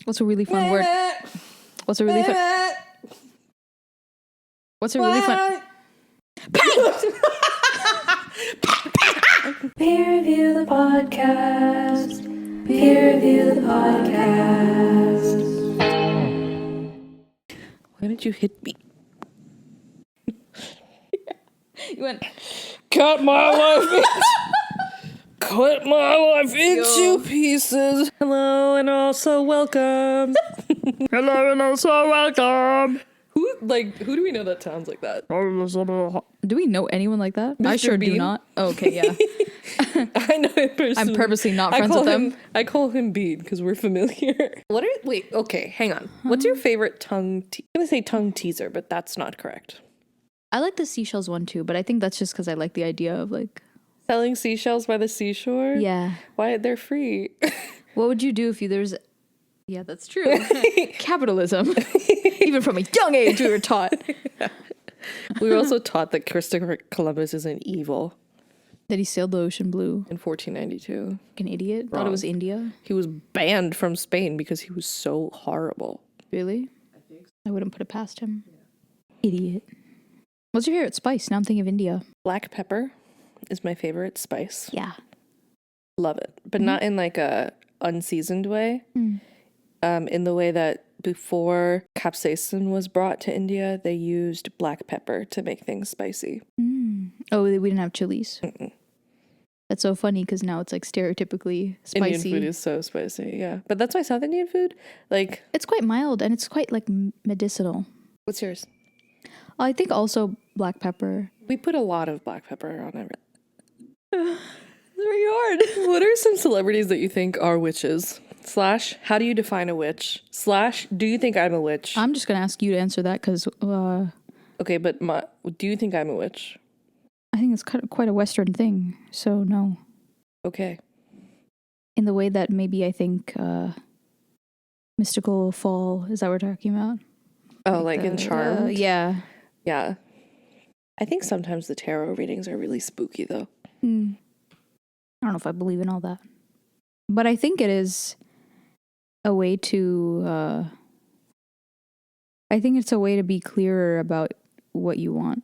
What's a really fun word? What's a really fun? What's a really fun? Peer review the podcast. Peer review the podcast. Why did you hit me? You went. Cut my life. Cut my life into pieces. Hello and also welcome. Hello and also welcome. Who do we know that sounds like that? Do we know anyone like that? I Mr. sure do Bean? not. Oh, okay, yeah. I know him personally. I'm purposely not friends with him. I call him Bean because we're familiar. Okay, hang on. What's your favorite tongue? I'm gonna say tongue teaser, but that's not correct. I like the seashells one too, but I think that's just because I like the idea of like Selling seashells by the seashore. yeah. Why they're free? What would you do if there's? Yeah, that's true. Capitalism. Even from a young age, we were taught. We were also taught that Christopher Columbus isn't evil. That he sailed the ocean blue. In 1492. Like an idiot. Thought Wrong. it was India. He was banned from Spain because he was so horrible. Really? I wouldn't put it past him. Yeah. Idiot. What's your favorite spice? Now I'm thinking of India. Black pepper is my favorite spice. Yeah. Love it. But not in like a unseasoned way. In the way that before capsaicin was brought to India, they used black pepper to make things spicy. Oh, we didn't have chilies. That's so funny because now it's like stereotypically spicy. Indian food is so spicy, yeah. But that's why South Indian food, like... It's quite mild and it's quite like medicinal. What's yours? I think also black pepper. We put a lot of black pepper on everything. It's very hard. What are some celebrities that you think are witches? / how do you define a witch? / do you think I'm a witch? I'm just going to ask you to answer that because Okay, but do you think I'm a witch? I think it's quite a Western thing. So no. Okay. In the way that maybe I think mystical fall, is that what we're talking about? Oh, like in Charmed? Yeah. Yeah. I think sometimes the tarot readings are really spooky, though. I don't know if I believe in all that. But I think it is a way to... I think it's a way to be clearer about what you want.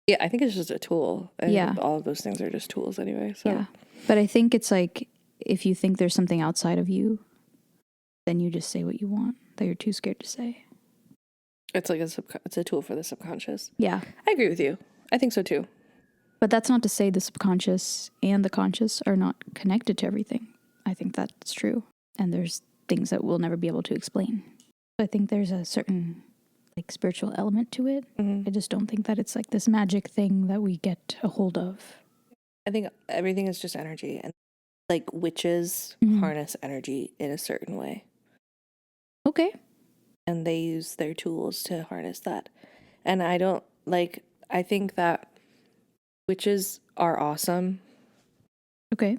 Yeah, I think it's just a tool. And Yeah. all of those things are just tools anyway. So. Yeah. But I think it's like, if you think there's something outside of you, then you just say what you want that you're too scared to say. It's like it's a tool for the subconscious. Yeah. I agree with you. I think so too. But that's not to say the subconscious and the conscious are not connected to everything. I think that's true. And there's things that we'll never be able to explain. I think there's a certain like spiritual element to it. I just don't think that it's like this magic thing that we get a hold of. I think everything is just energy. And like witches harness energy in a certain way. Okay. And they use their tools to harness that. And I think that witches are awesome. Okay.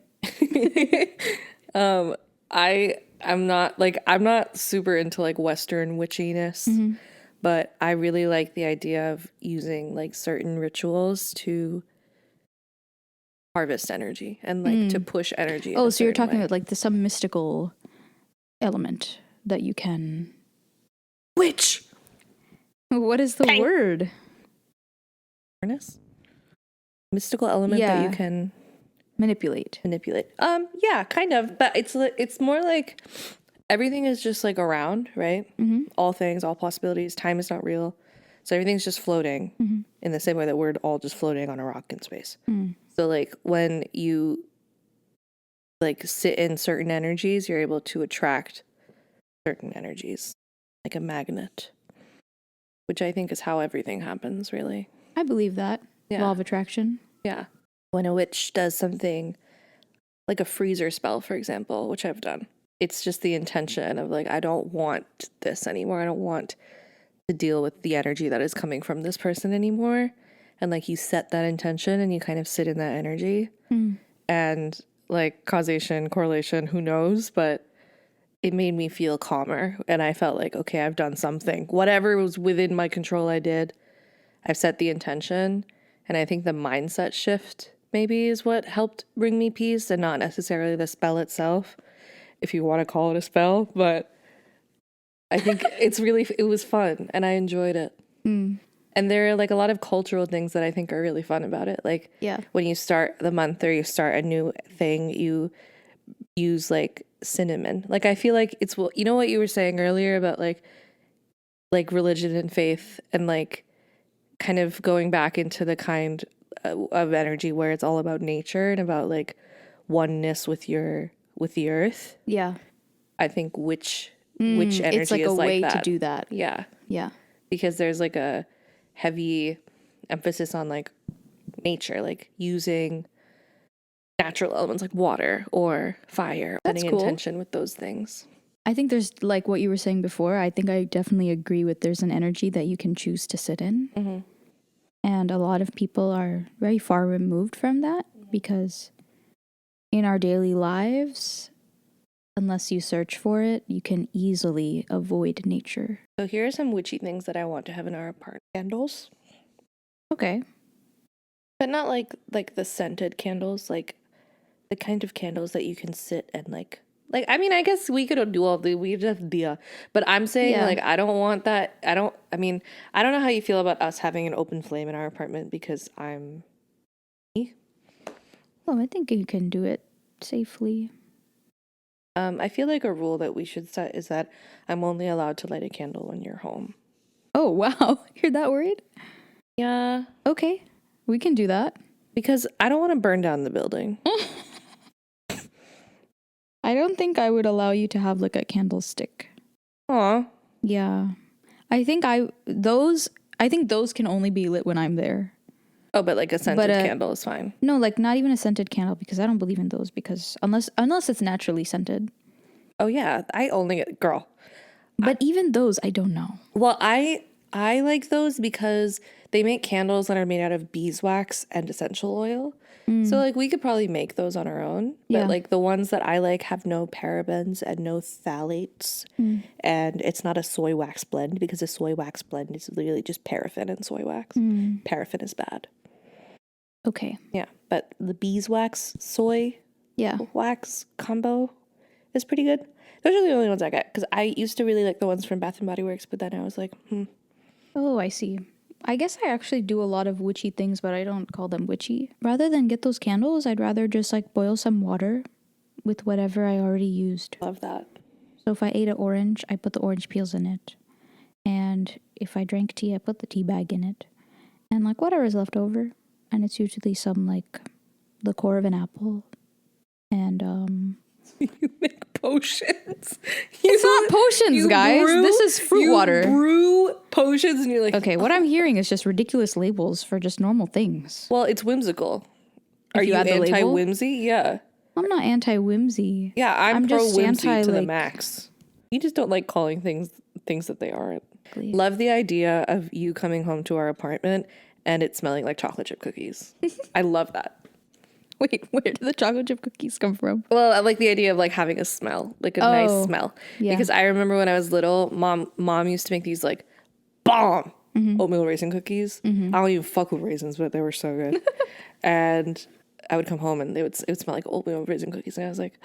I'm not super into like Western witchiness, but I really like the idea of using like certain rituals to harvest energy and like to push energy. Oh, so you're talking about like some mystical element that you can... Witch! What is the word? Harness? Mystical element that you can... Manipulate. Yeah, kind of, but it's more like everything is just like around, right? All things, all possibilities. Time is not real, so everything's just floating in the same way that we're all just floating on a rock in space. So like when you like sit in certain energies, you're able to attract certain energies, like a magnet, which I think is how everything happens, really. I believe that. Yeah. Law of attraction. Yeah. When a witch does something like a freezer spell, for example, which I've done, it's just the intention of like, I don't want this anymore. I don't want to deal with the energy that is coming from this person anymore. And like you set that intention and you kind of sit in that energy and like causation, correlation, who knows, but it made me feel calmer. And I felt like, okay, I've done something. Whatever was within my control, I did. I've set the intention. And I think the mindset shift maybe is what helped bring me peace, and not necessarily the spell itself, if you want to call it a spell. But I think it was fun and I enjoyed it. Mm. And there are like a lot of cultural things that I think are really fun about it. Like when you start the month or you start a new thing, you use like cinnamon. Like I feel like it's, you know what you were saying earlier about like religion and faith and like kind of going back into the kind of energy where it's all about nature and about like oneness with the earth. Yeah. I think which energy it's like is a like way that. to do that. Yeah. Yeah. Because there's like a heavy emphasis on like nature, like using natural elements like water or fire, setting intention with those things. I think there's like what you were saying before. I think I definitely agree with there's an energy that you can choose to sit in. Mm-hmm. And a lot of people are very far removed from that because in our daily lives, unless you search for it, you can easily avoid nature. So here are some witchy things that I want to have in our apartment. Candles. Okay. But not like the scented candles, like the kind of candles that you can sit and like I mean, I guess we could do all the we just but I'm saying like I don't want that. I don't know how you feel about us having an open flame in our apartment because I'm me. Well, I think you can do it safely. I feel like a rule that we should set is that I'm only allowed to light a candle when you're home. Oh, wow. You're that worried? Yeah. Okay. We can do that. Because I don't want to burn down the building. I don't think I would allow you to have like a candlestick. Aw. Yeah. I think those can only be lit when I'm there. Oh, but like a scented candle is fine. No, like not even a scented candle because I don't believe in those because unless it's naturally scented. Oh yeah, I only girl. But even those, I don't know. Well, I like those because they make candles that are made out of beeswax and essential oil. So like we could probably make those on our own. But like the ones that I like have no parabens and no phthalates. And it's not a soy wax blend because a soy wax blend is literally just paraffin and soy wax. Paraffin is bad. Okay. Yeah, but the beeswax soy wax combo is pretty good. Those are the only ones I get because I used to really like the ones from Bath and Body Works, but then I was like, Oh, I see. I guess I actually do a lot of witchy things, but I don't call them witchy. Rather than get those candles, I'd rather just like boil some water with whatever I already used. Love that. So if I ate an orange, I put the orange peels in it. And if I drank tea, I put the tea bag in it. And like whatever is left over. And it's usually some like the core of an apple. And You make potions. It's not potions, guys. This is fruit water. You brew potions and you're like... Okay, what I'm hearing is just ridiculous labels for just normal things. Well, it's whimsical. Are you add the label? anti-whimsy? Yeah. I'm not anti-whimsy. Yeah, I'm pro-whimsy to the like, max. You just don't like calling things that they aren't. Exactly. Love the idea of you coming home to our apartment and it smelling like chocolate chip cookies. I love that. Wait, where did the chocolate chip cookies come from? Well, I like the idea of like having a smell, like a nice smell. Yeah. Because I remember when I was little, mom used to make these like bomb oatmeal raisin cookies. I don't even fuck with raisins, but they were so good. And I would come home and it would smell like oatmeal raisin cookies, and I was like,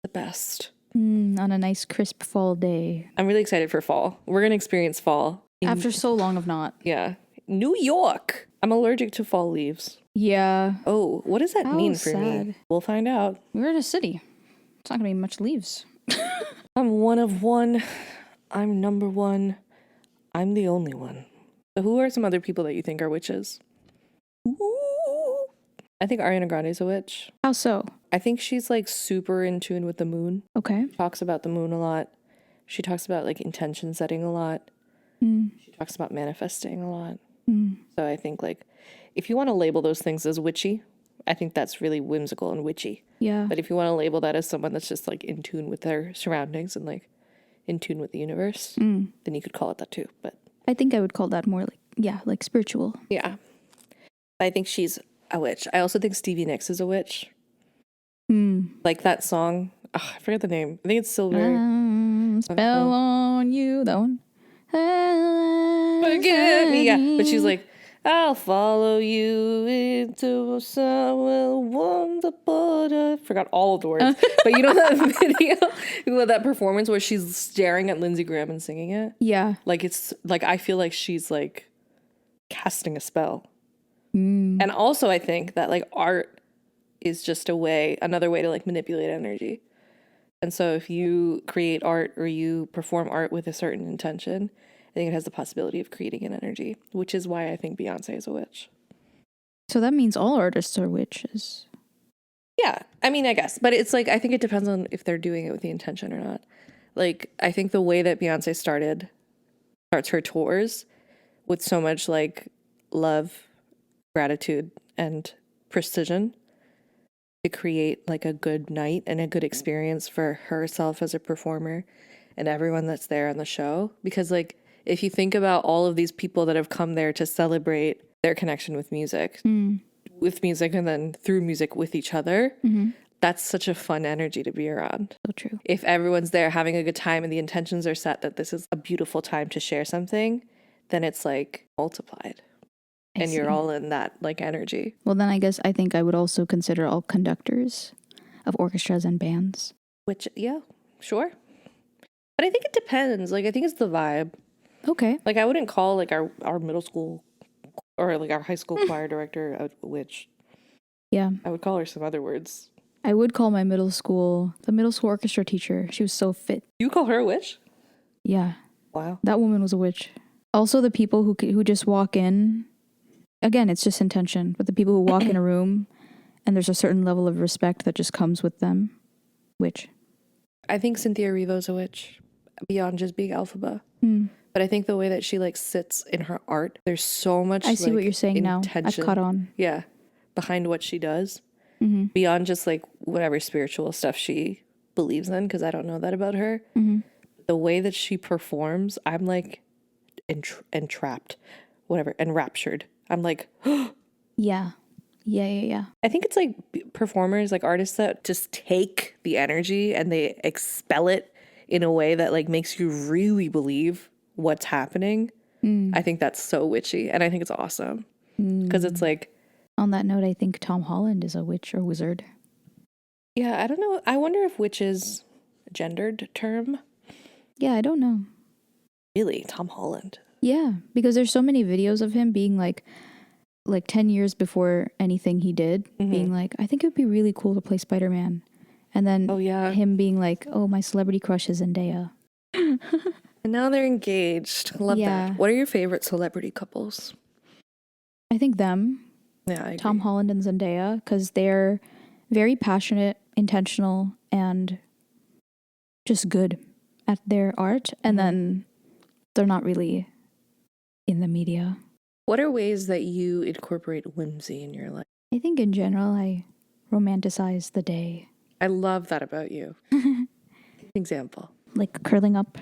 the best. On a nice crisp fall day. I'm really excited for fall. We're gonna experience fall After so long of not. Yeah, New York. I'm allergic to fall leaves. Yeah. Oh, what does that mean for sad. me? We'll find out. We're in a city. It's not gonna be much leaves. I'm one of one. I'm number one. I'm the only one. So who are some other people that you think are witches? Ooh. I think Ariana Grande is a witch. How so? I think she's like super in tune with the moon. Okay. Talks about the moon a lot. She talks about like intention setting a lot. She talks about manifesting a lot. So I think like if you want to label those things as witchy, I think that's really whimsical and witchy. Yeah. But if you want to label that as someone that's just like in tune with their surroundings and like in tune with the universe, then you could call it that too. But I think I would call that more like spiritual. yeah. I think she's a witch. I also think Stevie Nicks is a witch. Like that song. Oh, I forget the name. I think it's Silver. Spell on you. That one. Forget me. Yeah. But she's like, I'll follow you into somewhere wonderful. I forgot all of the words. But you know that video, that performance where she's staring at Lindsey Graham and singing it? Yeah. Like, it's like, I feel like she's like casting a spell. Mm. And also I think that like art is just another way to like manipulate energy. And so if you create art or you perform art with a certain intention, I think it has the possibility of creating an energy, which is why I think Beyonce is a witch. So that means all artists are witches. Yeah, I mean, I guess. But it's like, I think it depends on if they're doing it with the intention or not. Like, I think the way that Beyonce starts her tours with so much like love, gratitude, and precision to create like a good night and a good experience for herself as a performer and everyone that's there on the show. Because like, if you think about all of these people that have come there to celebrate their connection with music and then through music with each other, that's such a fun energy to be around. So true. If everyone's there having a good time and the intentions are set that this is a beautiful time to share something, then it's like multiplied. And you're all in that like energy. Well, then I think I would also consider all conductors of orchestras and bands. Which, yeah, sure. But I think it depends. Like, I think it's the vibe. Okay. Like, I wouldn't call like our middle school or like our high school choir director a witch. Yeah. I would call her some other words. I would call the middle school orchestra teacher. She was so fit. You call her a witch? Yeah. Wow. That woman was a witch. Also, the people who just walk in, again, it's just intention, but the people who walk in a room and there's a certain level of respect that just comes with them, witch. I think Cynthia Erivo's a witch beyond just being Alphaba. But I think the way that she like sits in her art, there's so much I see like, what you're saying intention, now. I've caught on. Yeah, behind what she does. Beyond just like whatever spiritual stuff she believes in, because I don't know that about her. The way that she performs, I'm like entrapped, whatever, enraptured. I'm like, Yeah. I think it's like performers, like artists that just take the energy and they expel it in a way that like makes you really believe what's happening. I think that's so witchy, and I think it's awesome because it's like. On that note, I think Tom Holland is a witch or wizard. Yeah, I don't know. I wonder if witch is a gendered term. Yeah, I don't know. Really, Tom Holland. Yeah, because there's so many videos of him being like 10 years before anything he did, being like, I think it would be really cool to play Spider-Man. And then him being like, oh, my celebrity crush is Zendaya. And now they're engaged. Love that. What are your favorite celebrity couples? I think them. Yeah, I agree. Tom Holland and Zendaya, because they're very passionate, intentional, and just good at their art. And then they're not really in the media. What are ways that you incorporate whimsy in your life? I think in general, I romanticize the day. I love that about you. Example. Like curling up.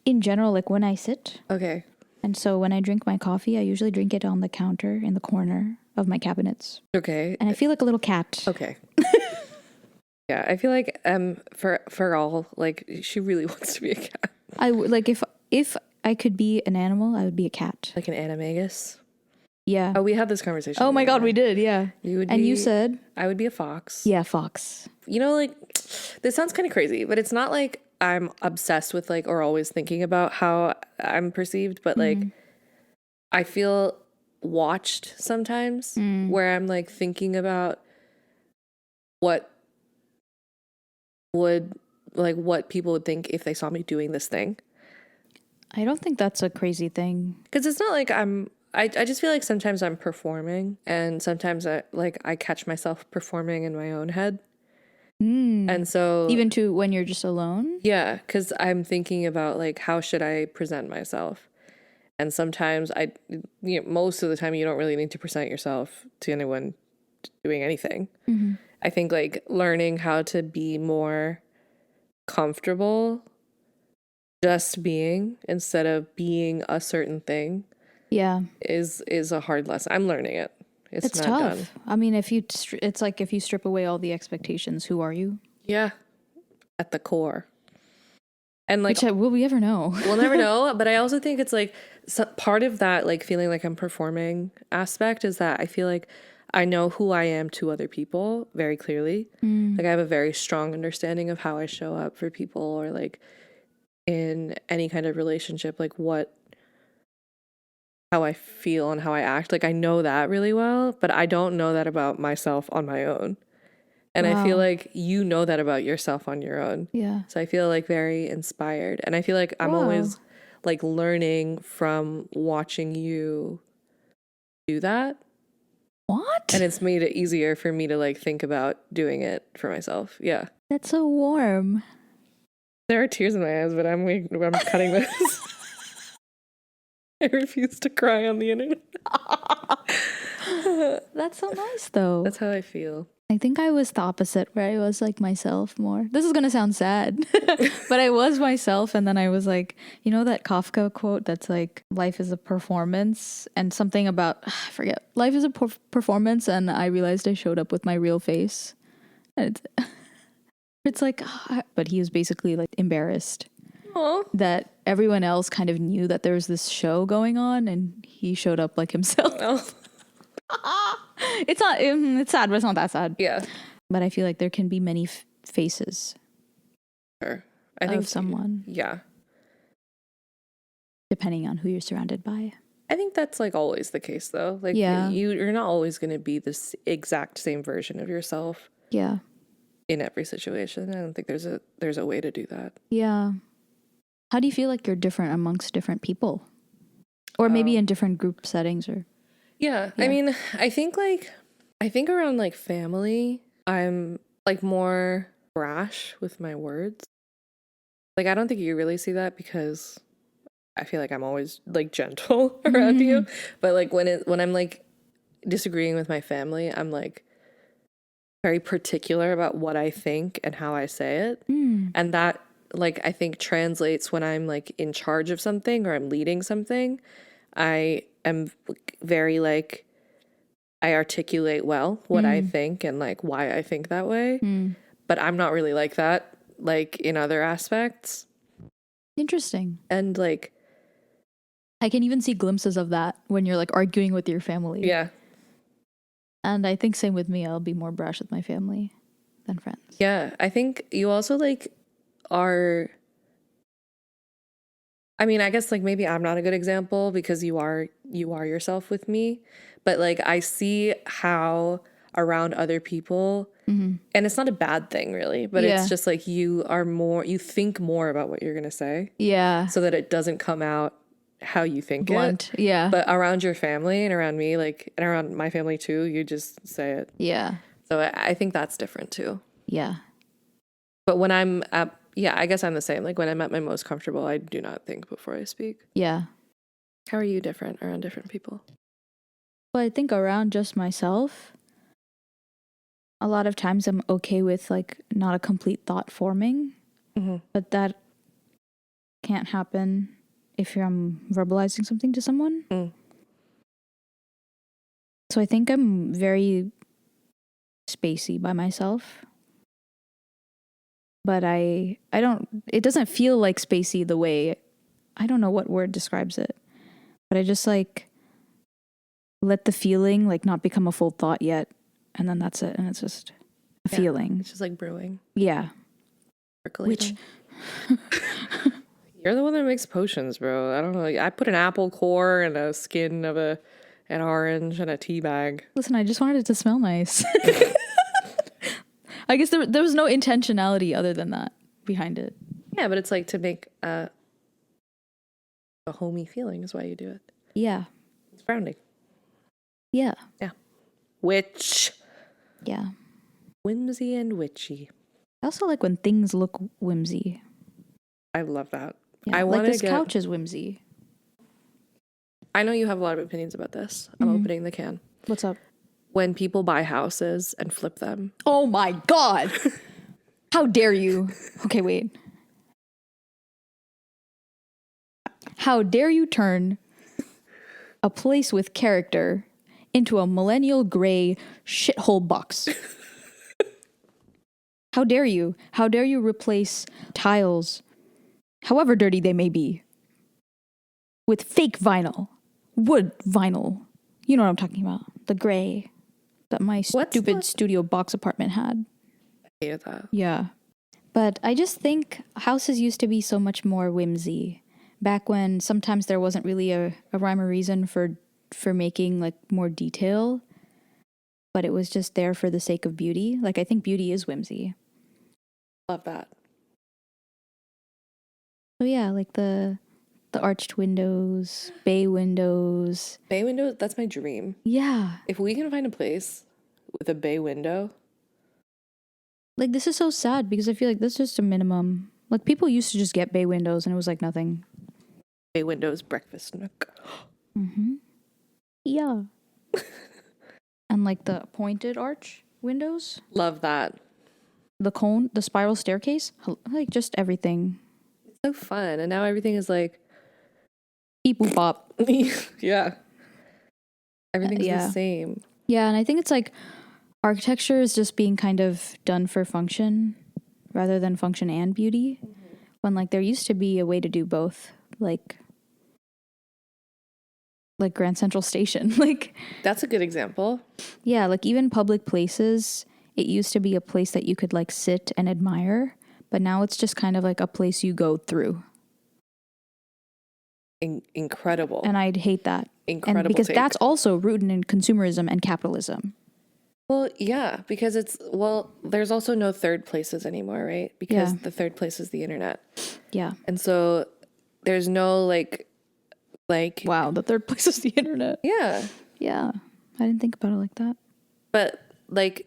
In general, like when I sit. Okay. And so when I drink my coffee, I usually drink it on the counter in the corner of my cabinets. Okay. And I feel like a little cat. Okay. Yeah, I feel like for all, like she really wants to be a cat. I would like if I could be an animal, I would be a cat. Like an animagus? Yeah. Oh, we had this conversation. Oh my god, we did, yeah. You said? I would be a fox. Yeah, fox. You know, like, this sounds kind of crazy, but it's not like I'm obsessed with like or always thinking about how I'm perceived, but like I feel watched sometimes where I'm like thinking about what people would think if they saw me doing this thing. I don't think that's a crazy thing. Because it's not like I just feel like sometimes I'm performing and sometimes I catch myself performing in my own head. And so even to when you're just alone? Yeah, because I'm thinking about like how should I present myself? And sometimes most of the time you don't really need to present yourself to anyone doing anything. I think like learning how to be more comfortable just being instead of being a certain thing is a hard lesson. I'm learning it. It's not tough. done. I mean, it's like if you strip away all the expectations, who are you? Yeah, at the core. And like, will we ever know? we'll never know. But I also think it's like part of that, like feeling like I'm performing aspect is that I feel like I know who I am to other people very clearly. Like I have a very strong understanding of how I show up for people, or like in any kind of relationship, like how I feel and how I act. Like I know that really well, but I don't know that about myself on my own. And I feel Wow. like you know that about yourself on your own. Yeah. So I feel like very inspired. And I feel like I'm Wow. always like learning from watching you do that. What? And it's made it easier for me to like think about doing it for myself. Yeah. That's so warm. There are tears in my eyes, but I'm cutting this. I refuse to cry on the internet. That's so nice, though. That's how I feel. I think I was the opposite, where I was like myself more. This is gonna sound sad, but I was myself, and then I was like, you know that Kafka quote that's like, "Life is a performance," and something about I forget. Life is a performance, and I realized I showed up with my real face, and it's like, but he was basically like embarrassed Aww. that everyone else kind of knew that there was this show going on, and he showed up like himself. Oh. It's not. It's sad, but it's not that sad. Yeah. But I feel like there can be many faces Sure. I think of someone, yeah. depending on who you're surrounded by. I think that's like always the case though. Like Yeah. you're not always going to be this exact same version of yourself Yeah. in every situation. I don't think there's a way to do that. Yeah. How do you feel like you're different amongst different people? Or maybe in different group settings or Yeah. I mean, I think around like family, I'm like more brash with my words. Like I don't think you really see that because I feel like I'm always like gentle around you. But like when I'm like disagreeing with my family, I'm like very particular about what I think and how I say it. And that like I think translates when I'm like in charge of something or I'm leading something. I am very like I articulate well what I think and like why I think that way. But I'm not really like that like in other aspects. Interesting. And like I can even see glimpses of that when you're like arguing with your family. yeah. And I think same with me. I'll be more brash with my family than friends. Yeah, I think you also like are I mean, I guess like maybe I'm not a good example because you are yourself with me, but like I see how around other people and it's not a bad thing really, but Yeah. it's just like you think more about what you're going to say Yeah. so that it doesn't come out how you think Blunt. it. Yeah. But around your family and around me, like, and around my family too, you just say it. Yeah. So I think that's different too. Yeah. But when I'm at, yeah, I guess I'm the same. Like when I'm at my most comfortable, I do not think before I speak. Yeah. How are you different around different people? Well, I think around just myself, a lot of times I'm okay with like not a complete thought forming, but that can't happen if I'm verbalizing something to someone. So I think I'm very spacey by myself. But I don't, it doesn't feel like spacey the way, I don't know what word describes it, but I just like let the feeling like not become a full thought yet. And then that's it. And it's just a feeling. It's just like brewing. Yeah. Percolating. You're the one that makes potions, bro. I don't know. I put an apple core and a skin of an orange and a tea bag. Listen, I just wanted it to smell nice. I guess there was no intentionality other than that behind it. Yeah, but it's like to make a homey feeling is why you do it. Yeah. It's grounding. Yeah. Yeah. Witch. Yeah. Whimsy and witchy. I also like when things look whimsy. I love that. Yeah. I like want this to couch is whimsy. I know you have a lot of opinions about this. I'm opening the can. What's up? When people buy houses and flip them. Oh my God. How dare you? Okay, wait. How dare you turn a place with character into a millennial gray shithole box? How dare you? How dare you replace tiles however dirty they may be, with fake vinyl, wood vinyl. You know what I'm talking about. The gray that my stupid studio box apartment had. I hated that. Yeah. But I just think houses used to be so much more whimsy. Back when sometimes there wasn't really a rhyme or reason for making like more detail, but it was just there for the sake of beauty. Like, I think beauty is whimsy. Love that. So yeah, like the arched windows, bay windows. Bay windows, that's my dream. Yeah. If we can find a place with a bay window. Like, this is so sad because I feel like this is just a minimum. Like, people used to just get bay windows and it was like nothing. Bay windows, breakfast nook. Mm-hmm. Yeah. And like the pointed arch windows. Love that. The cone, the spiral staircase. Like, just everything. It's so fun. And now everything is like... Beep boop bop. Yeah. Everything's yeah. the same. Yeah, and I think it's like architecture is just being kind of done for function rather than function and beauty. Mm-hmm. When like there used to be a way to do both, like Grand Central Station. Like, that's a good example. Yeah, like even public places, it used to be a place that you could like sit and admire, but now it's just kind of like a place you go through. Incredible. And I'd hate that. Incredible. And because that's also rooted in consumerism and capitalism. Well, yeah, because there's also no third places anymore, right? Because the third place is the internet. Yeah. And so there's no like wow, the third place is the internet. Yeah. Yeah. I didn't think about it like that. But like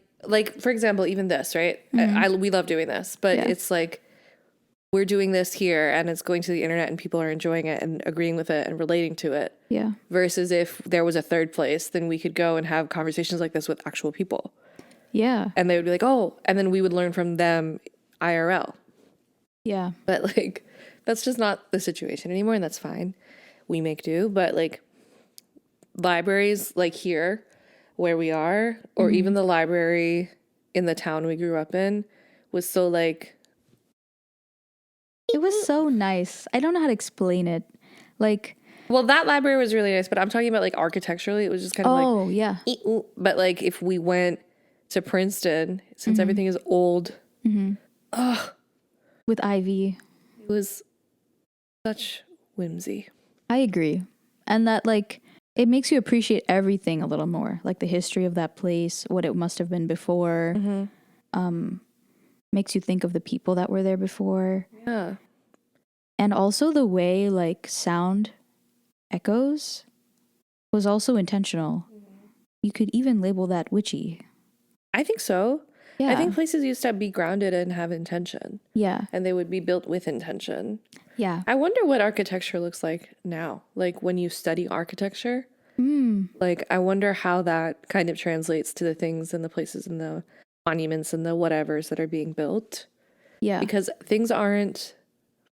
for example, even this, right? Mm-hmm. We love doing this, but it's like we're doing this here and it's going to the internet and people are enjoying it and agreeing with it and relating to it. Yeah. Versus if there was a third place, then we could go and have conversations like this with actual people. Yeah. And they would be like, oh, and then we would learn from them IRL. Yeah. But like, that's just not the situation anymore. And that's fine. We make do. But like libraries like here where we are, or mm-hmm. even the library in the town we grew up in was so like, it was so nice. I don't know how to explain it. Like, well, that library was really nice, but I'm talking about like architecturally, it was just kind of like, oh yeah. But like if we went to Princeton, since everything is old, with ivy, it was such whimsy. I agree. And that like, it makes you appreciate everything a little more, like the history of that place, what it must have been before. Makes you think of the people that were there before. Yeah. And also the way like sound echoes was also intentional. You could even label that witchy. I think so. Yeah. I think places used to be grounded and have intention. Yeah. And they would be built with intention. Yeah. I wonder what architecture looks like now. Like when you study architecture, like I wonder how that kind of translates to the things and the places and the monuments and the whatevers that are being built. Yeah. Because things aren't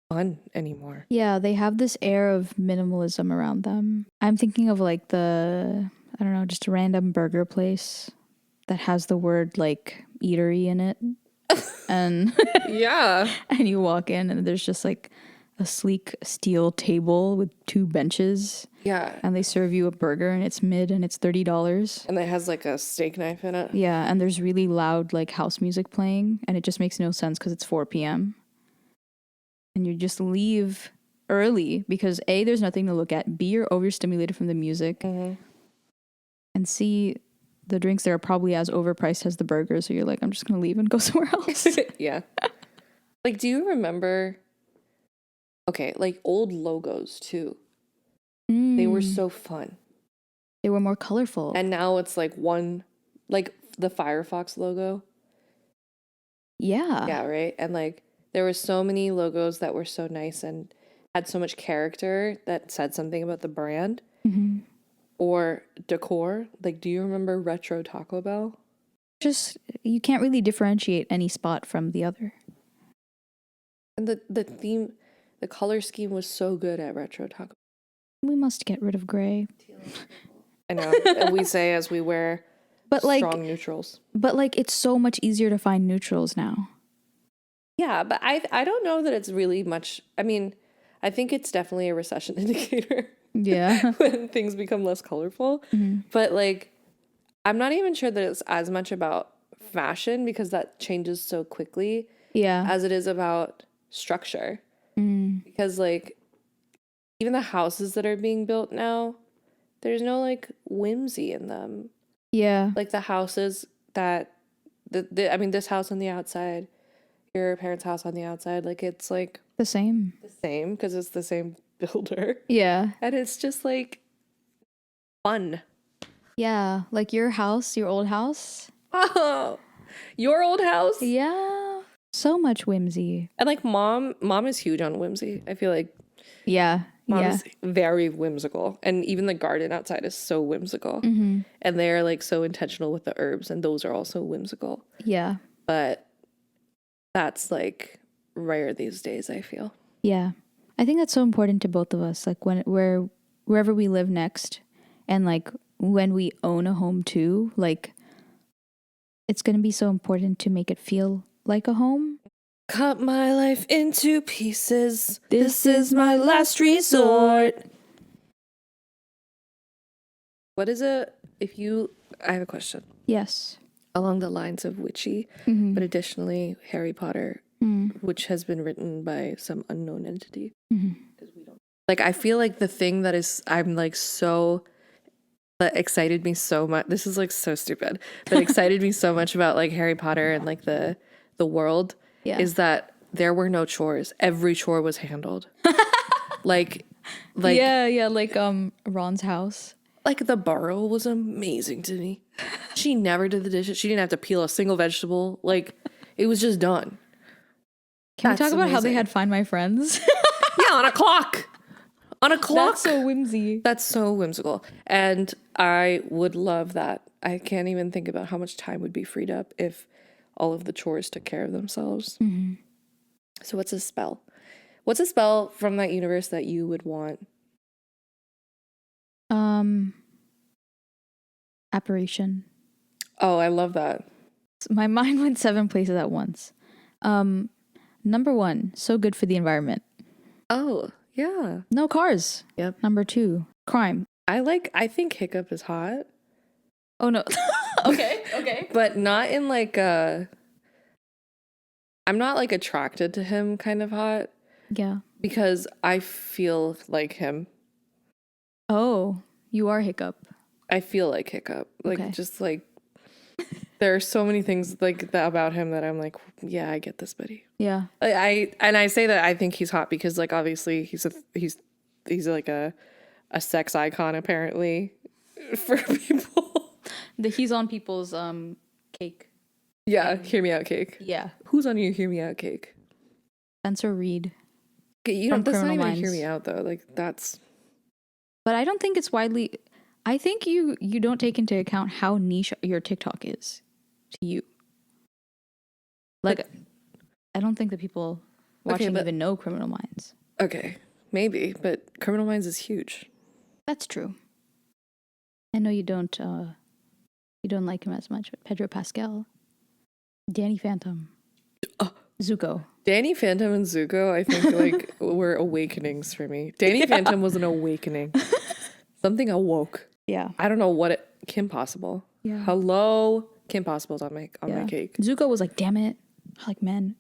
fun anymore. Yeah, they have this air of minimalism around them. I'm thinking of like just a random burger place that has the word like eatery in it. And yeah. And you walk in and there's just like a sleek steel table with 2 benches. Yeah. And they serve you a burger and it's mid and it's $30. And it has like a steak knife in it. Yeah, and there's really loud like house music playing and it just makes no sense because it's 4 p.m. And you just leave early because A, there's nothing to look at, B, you're overstimulated from the music, and C, the drinks there are probably as overpriced as the burgers, so you're like, I'm just gonna leave and go somewhere else. Yeah. Like, do you remember like old logos too? They were so fun. They were more colorful. And now it's like one, like the Firefox logo. Yeah. Yeah, right? And like there were so many logos that were so nice and had so much character that said something about the brand. Or decor. Like, do you remember retro Taco Bell? Just, you can't really differentiate any spot from the other. And the theme, the color scheme was so good at retro Taco Bell. We must get rid of gray. I know. And we say as we wear strong neutrals. But like, it's so much easier to find neutrals now. Yeah, but I don't know that it's really much. I mean, I think it's definitely a recession indicator Yeah. when things become less colorful. But like, I'm not even sure that it's as much about fashion because that changes so quickly Yeah. as it is about structure. Because like, even the houses that are being built now, there's no like whimsy in them. Yeah. Like the houses that I mean, this house on the outside, your parents' house on the outside, like it's like The same. the same because it's the same builder. Yeah. And it's just like fun. Yeah. Like your house, your old house. Oh, your old house? Yeah. So much whimsy. And like mom is huge on whimsy. I feel like Yeah. mom Yeah. is very whimsical. And even the garden outside is so whimsical. Mm-hmm. And they're like so intentional with the herbs, and those are also whimsical. Yeah. But that's like rare these days, I feel. Yeah. I think that's so important to both of us. Like wherever we live next, and like when we own a home too, like it's going to be so important to make it feel like a home. Cut my life into pieces. This is my last resort. What is it? I have a question. Yes. Along the lines of witchy, Mm-hmm. but additionally Harry Potter, which has been written by some unknown entity. Mm-hmm. Like, I feel like the thing I'm like so, that excited me so much. This is like so stupid, but excited me so much about like Harry Potter and like the world is that there were no chores. Every chore was handled. like yeah, like Ron's house. Like the burrow was amazing to me. She never did the dishes. She didn't have to peel a single vegetable. Like, it was just done. Can we talk about how they amazing. had Find My Friends? Yeah, on a clock. On a clock. That's so whimsy. That's so whimsical. And I would love that. I can't even think about how much time would be freed up if all of the chores took care of themselves. Mm-hmm. So what's a spell? What's a spell from that universe that you would want? Apparition. Oh, I love that. My mind went 7 places at once. Number 1, so good for the environment. Oh, yeah. No cars. Yep. Number 2, crime. I think Hiccup is hot. Oh no. Okay. But not in like I'm not like attracted to him kind of hot Yeah. because I feel like him. Oh, you are Hiccup. I feel like Hiccup. Like, Okay. just like there are so many things like that about him that I'm like, yeah, I get this, buddy. Yeah. I say that I think he's hot because like obviously he's like a sex icon apparently for people. He's on people's cake. Yeah, hear me out cake. Yeah. Who's on your hear me out cake? Spencer Reed. Okay, you know, From that's not Criminal even a hear Minds. me out though. Like that's But I don't think it's widely. I think you don't take into account how niche your TikTok is to you. Like, I don't think that people watching even know Criminal Minds. okay, maybe, but Criminal Minds is huge. That's true. I know you don't like him as much, but Pedro Pascal, Danny Phantom, Zuko. Danny Phantom and Zuko, I think like were awakenings for me. Danny Phantom was an awakening. Something awoke. Yeah. I don't know what Kim Possible. Yeah. Hello, Kim Possible's on my cake. Zuko was like, damn it, I like men.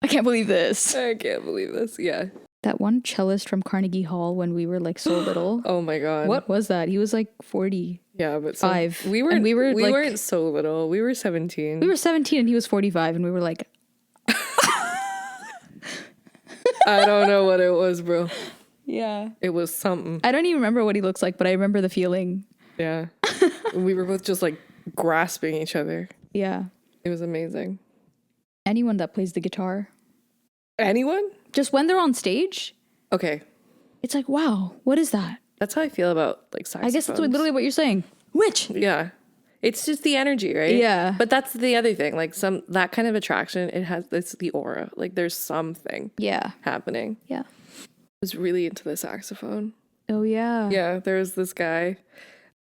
I can't believe this. I can't believe this. Yeah. That one cellist from Carnegie Hall when we were like so little. Oh my god. What was that? He was like 40. Yeah, but Five. We And we weren't so little. We were 17. We were 17 and he was 45 and we were like, I don't know what it was, bro. yeah. It was something. I don't even remember what he looks like, but I remember the feeling. Yeah. We were both just like grasping each other. Yeah. It was amazing. Anyone that plays the guitar. Anyone? Just when they're on stage, Okay. it's like, wow, what is that? That's how I feel about like saxophones. I guess that's literally what you're saying. Which? Yeah. It's just the energy, right? Yeah. But that's the other thing. Like that kind of attraction, it's the aura. Like there's something happening. Yeah. I was really into the saxophone. Oh, yeah. Yeah, there was this guy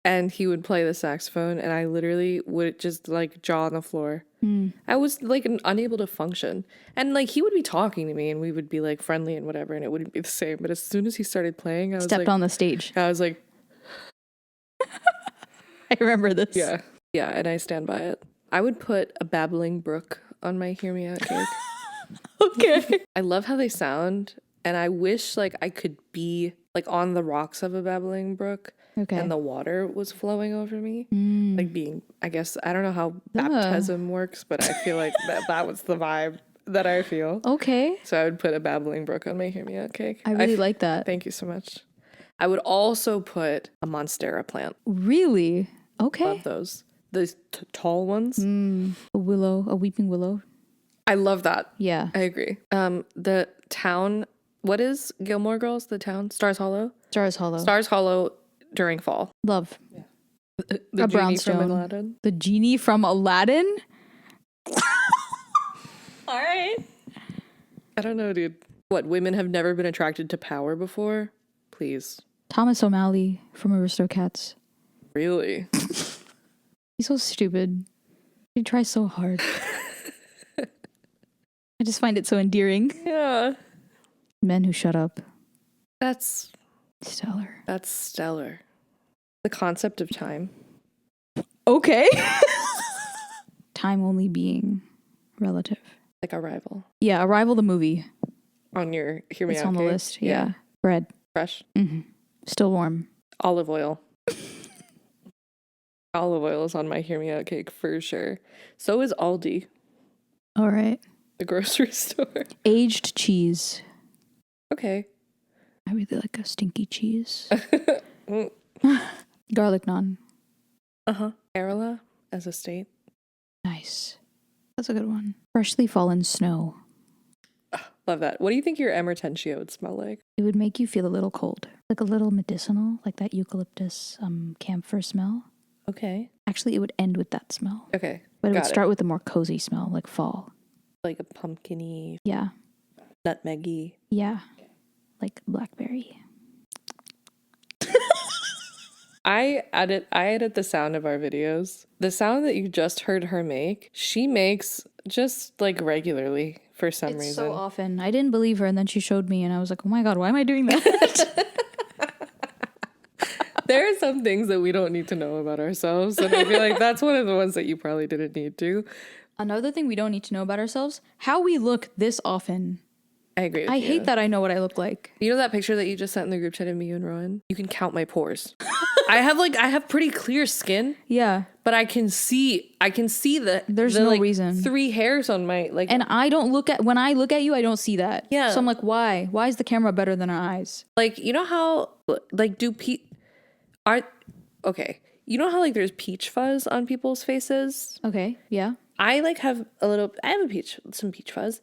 and he would play the saxophone, and I literally would just like jaw on the floor. I was like unable to function, and like he would be talking to me, and we would be like friendly and whatever, and it wouldn't be the same. But as soon as he started playing, I was Stepped like, on the stage. I was like, I remember this. yeah, and I stand by it. I would put a babbling brook on my Hear Me Out cake. Okay. I love how they sound, and I wish like I could be like on the rocks of a babbling brook. Okay. And the water was flowing over me. Like being, I guess, I don't know how baptism works, but I feel like that was the vibe that I feel. Okay. So I would put a babbling brook on my Hear Me Out cake. I really like that. Thank you so much. I would also put a monstera plant. Really? Okay. Love those. Those tall ones. A willow, a weeping willow. I love that. Yeah. I agree. The town, what is Gilmore Girls, the town? Stars Hollow? Stars Hollow. Stars Hollow during fall. Love. The A genie brownstone. from Aladdin. The genie from Aladdin? All right. I don't know, dude. What, women have never been attracted to power before? Please. Thomas O'Malley from Aristocats. Really? He's so stupid. He tries so hard. I just find it so endearing. Yeah. Men who shut up. That's Stellar. stellar. The concept of time. Okay. Time only being relative. Like Arrival. Yeah, Arrival the movie. On your Hear Me It's Out on the cake? list. Yeah. Bread. Fresh. Still warm. Olive oil. Olive oil is on my Hear Me Out cake for sure. So is Aldi, All right. the grocery store. Aged cheese. Okay. I really like a stinky cheese. Garlic naan. Kerala as a state. Nice. That's a good one. Freshly fallen snow. Love that. What do you think your amortentia would smell like? It would make you feel a little cold. Like a little medicinal, like that eucalyptus camphor smell. Okay. Actually, it would end with that smell. Okay. But it would Got start with a more cozy smell, like fall. Like a pumpkin-y, Yeah. nutmeggy. Yeah. Like blackberry. I edit the sound of our videos. The sound that you just heard her make, she makes just like regularly for some reason. So often. I didn't believe her, and then she showed me, and I was like, oh my God, why am I doing that? There are some things that we don't need to know about ourselves, and I feel like that's one of the ones that you probably didn't need to. Another thing we don't need to know about ourselves, how we look this often. I agree with I you. hate that I know what I look like. You know that picture that you just sent in the group chat of me and Rowan? You can count my pores. I have pretty clear skin, Yeah. but I can see the There's the, no like, reason. 3 hairs on my like. And I don't when I look at you, I don't see that. Yeah. So I'm like, why? Why is the camera better than our eyes? Like, you know how like you know how like there's peach fuzz on people's faces? Okay. Yeah. I have some peach fuzz.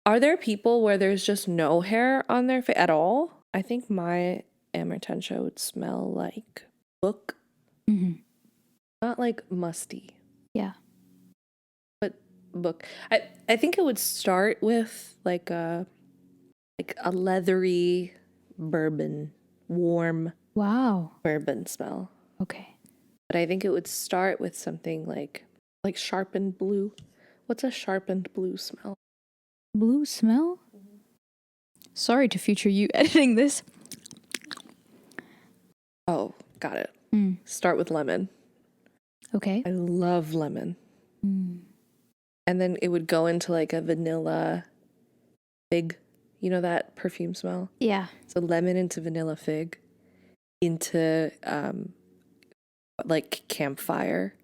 Are there people where there's just no hair on their face at all? I think my amortentia would smell like book. Not like musty, Yeah. but book. I think it would start with like a leathery bourbon, warm Wow. bourbon smell. Okay. But I think it would start with something like sharpened blue. What's a sharpened blue smell? Blue smell? Sorry to future you editing this. Oh, got it. Start with lemon. Okay. I love lemon. And then it would go into like a vanilla fig. You know that perfume smell? Yeah. So lemon into vanilla fig into like campfire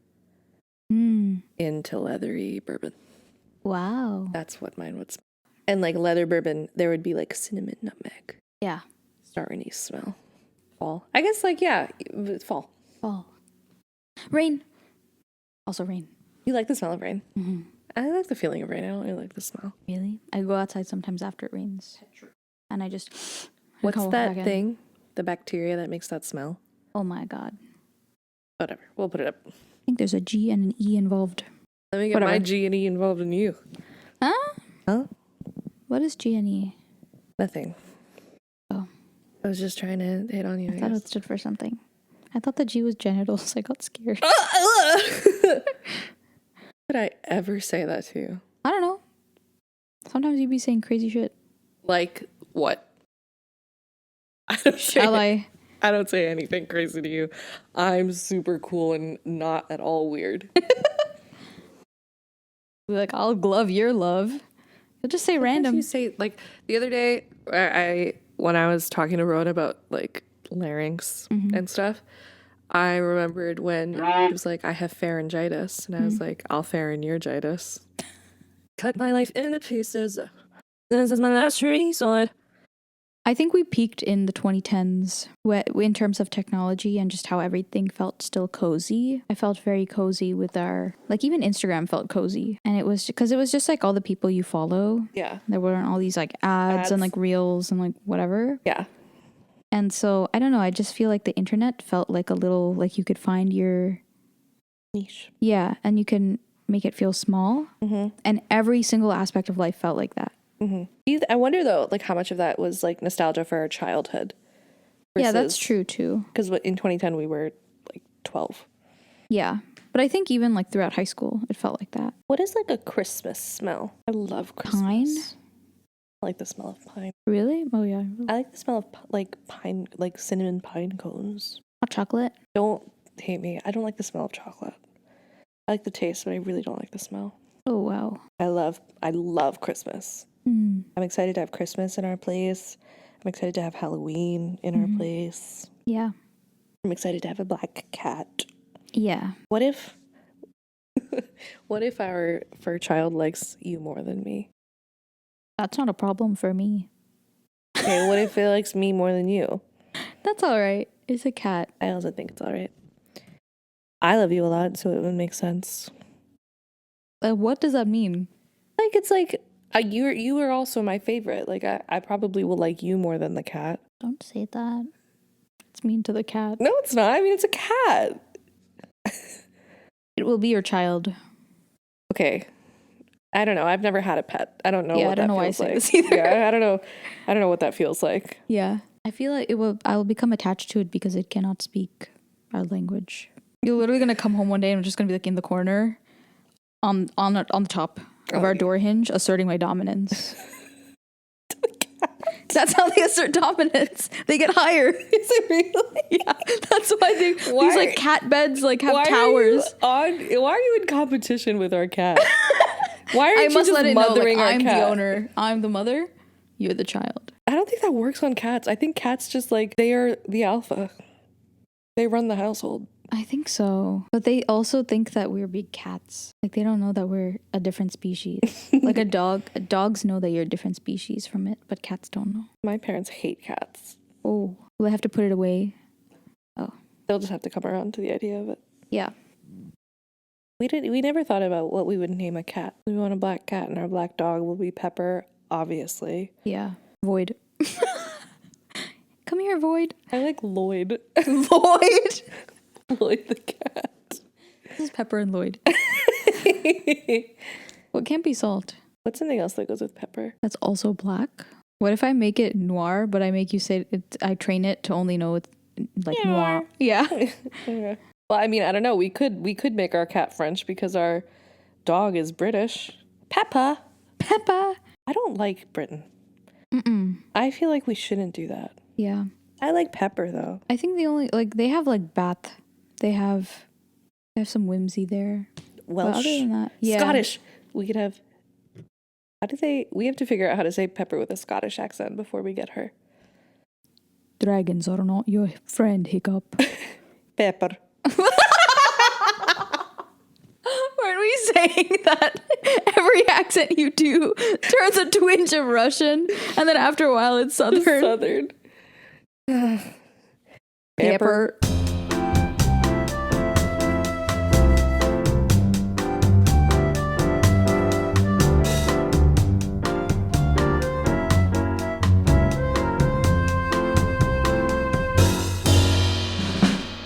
into leathery bourbon. Wow. That's what mine would smell. And like leather bourbon, there would be like cinnamon, nutmeg. Yeah. Star anise smell. Fall. I guess like, yeah, fall. Fall. Rain. Also rain. You like the smell of rain? I like the feeling of rain. I don't really like the smell. Really? I go outside sometimes after it rains. And I just... What's come that back in. thing? The bacteria that makes that smell? Oh my God. Whatever. We'll put it up. I think there's a G and an E involved. Let me get Whatever. my G and E involved in you. Huh? Huh? What is G and E? Nothing. Oh. I was just trying to hit on you. I thought it stood for something. I thought the G was genitals. I got scared. Would I ever say that to you? I don't know. Sometimes you'd be saying crazy shit. Like what? I don't say anything crazy to you. I'm super cool and not at all weird. Be like, I'll glove your love. You'll just say random. You say, like, the other day, when I was talking to Rowan about, like, larynx and stuff, I remembered when he was like, I have pharyngitis. And I was like, I'll pharyngitis. Cut my life into pieces. This is my last resort. I think we peaked in the 2010s in terms of technology and just how everything felt still cozy. I felt very cozy with like even Instagram felt cozy. And it was because it was just like all the people you follow. Yeah. There weren't all these like ads and like reels and like whatever. Yeah. And so, I don't know, I just feel like the internet felt like a little, like you could find your niche. Yeah, and you can make it feel small. And every single aspect of life felt like that. I wonder though, like how much of that was like nostalgia for our childhood. Yeah, that's true too. Because in 2010 we were like 12. Yeah, but I think even like throughout high school, it felt like that. What is like a Christmas smell? I love Christmas. Pine? I like the smell of pine. Really? Oh yeah. I like the smell of like pine, like cinnamon pine cones. Hot chocolate? Don't hate me. I don't like the smell of chocolate. I like the taste, but I really don't like the smell. Oh wow. I love Christmas. I'm excited to have Christmas in our place. I'm excited to have Halloween in our place. Yeah. I'm excited to have a black cat. Yeah. What if our fur child likes you more than me? That's not a problem for me. Okay, what if it likes me more than you? That's all right. It's a cat. I also think it's all right. I love you a lot, so it would make sense. What does that mean? Like, it's like, you are also my favorite. Like, I probably will like you more than the cat. Don't say that. It's mean to the cat. No, it's not. I mean, it's a cat. It will be your child. Okay. I don't know. I've never had a pet. I don't know what that feels like. I say this either. Yeah, I don't know. I don't know what that feels like. Yeah. I feel like I will become attached to it because it cannot speak our language. You're literally going to come home one day and I'm just going to be like in the corner on the top of our door hinge asserting my dominance. That's how they assert dominance. They get higher. Is it really? Yeah. That's why these like cat beds like have towers. Why are you in competition with our cat? Why are you just let it know like, our I'm cat? the owner. I'm the mother. You're the child. I don't think that works on cats. I think cats just like they are the alpha. They run the household. I think so. But they also think that we're big cats. Like they don't know that we're a different species. Like dogs know that you're a different species from it, but cats don't know. My parents hate cats. Oh, will I have to put it away? Oh. They'll just have to come around to the idea of it. Yeah. We never thought about what we would name a cat. We want a black cat and our black dog will be Pepper, obviously. Yeah. Void. Come here, Void. I like Lloyd. Lloyd? Lloyd the cat. This is Pepper and Lloyd. What can't be salt? What's something else that goes with Pepper? That's also black. What if I make it noir, but I make you say it? I train it to only know it's like noir. Yeah. Yeah. Well, I mean, I don't know. We could make our cat French because our dog is British. Peppa. I don't like Britain. I feel like we shouldn't do that. Yeah. I like Pepper though. I think the only they have like Bath. They have some whimsy there. Welsh. But other than that, yeah. Scottish. We could have. We have to figure out how to say Pepper with a Scottish accent before we get her. Dragons are not your friend, Hiccup. Pepper. Weren't we saying that every accent you do turns a twinge of Russian, and then after a while it's Southern? Southern. Pepper.